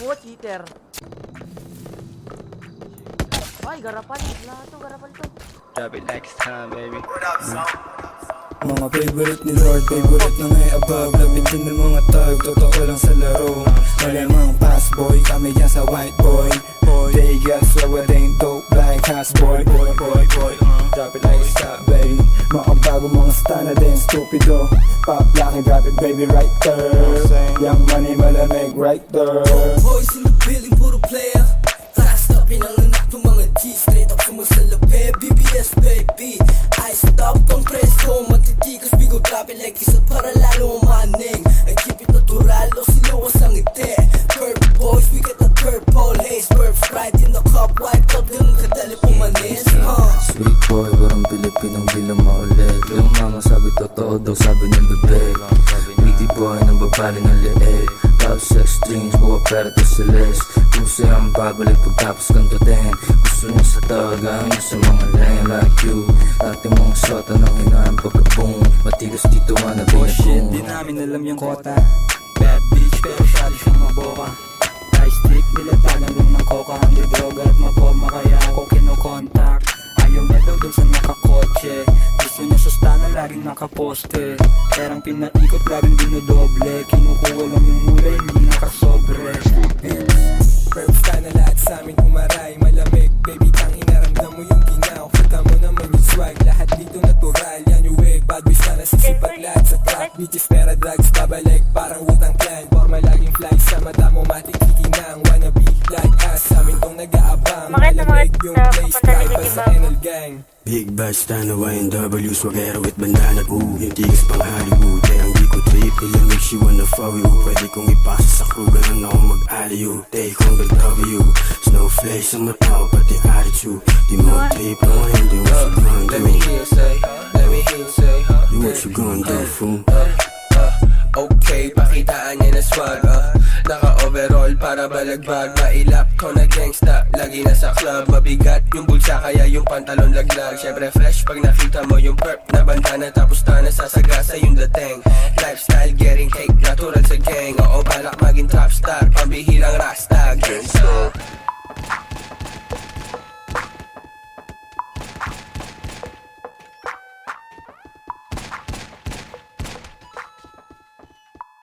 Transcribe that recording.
Buat cheater. Ay, garapan. Lahat to, garapan to. Drop it next time, baby. Mga favorite ni Lord, favorite na may above. Lapitin ng mga tag, totoo lang sa laro. Malamang pass boy, kami yan sa white boy. They got so it ain't dope like house boy. Drop it like it's hot, baby. Mga bago mga star na din, stupido. Pop lock and drop it, baby, right there. Young money, malamig, right there. Boys in the building, puro player. Fast up, pinanganak ng mga G's. Straight up sumasalapi, BBS baby. I stop tong preso, matitikas. We go drop it like isa para lalo umaning. I keep it natural, o silawas ang ngiti. Curve boys, we get the purple haze. Perf right in the cup, white up, ganun kadali pumanis. Sweet boy, parang Pilipinong di lang maulit. Yung mama sabi totoo daw, sabi ng bebe. Witty boy, nang babali ng leeg. Love sex dreams, buwa pera to celeste. Puso ang babalik pagtapos kantutin. Gusto niya sa tawagan, sa mga lane like you. Dati mong shot, anong hinaan pagka-boom. Matigas dito, wanna be a boom. Di namin alam yung kota. Bad bitch pero syado siyang maboka. Ice stick, nilatagan lang ng coca. Hindi droga at maporma kaya ako kinokontak. Ayaw niya daw dun sa nakakotse. Gusto niya sustana laging nakaposte. Perang pinaikot laging dinodoble. Kinukuha lang yung mula hindi nakasobre. Perf ka na lahat sa amin umaray. Malamig, baby, tang inaramdam mo yung ginaw. Kita mo naman yung swag, lahat dito natural. Yan yung wig, bad boys na nasisipag lahat sa trap. Bitches, pera, drugs, babalik parang Wu-Tang Clan. Forma laging fly sa mata mo, matikikinang. Wanna be like us, sa amin tong nag-aabang. Malamig yung place, drive pa sa NL Gang. Big Bash, Tana, YNW, Swagero with banana boo. Yung tigas pang Hollywood, kaya ang di ko trip. Ilang mix you wanna follow you. Pwede kong ipasa sa crew, ganun ako mag-aliyo. Take on the W, snowflakes sa mata ko, pati attitude. Di mo trip, no, hindi what you gonna do. Let me hear you say, let me hear you say, You what you gonna do, fool? okay, pakitaan niya na swag, naka-overall para balagbag. Mailap ko na gangsta, lagi na sa club. Mabigat yung bulsa kaya yung pantalon laglag. Syempre fresh pag nakita mo yung perp na bandana. Tapos na nasasagasa yung dating. Lifestyle getting cake, natural sa gang. Oo, balak maging trap star, pambihirang rasta. Gangsta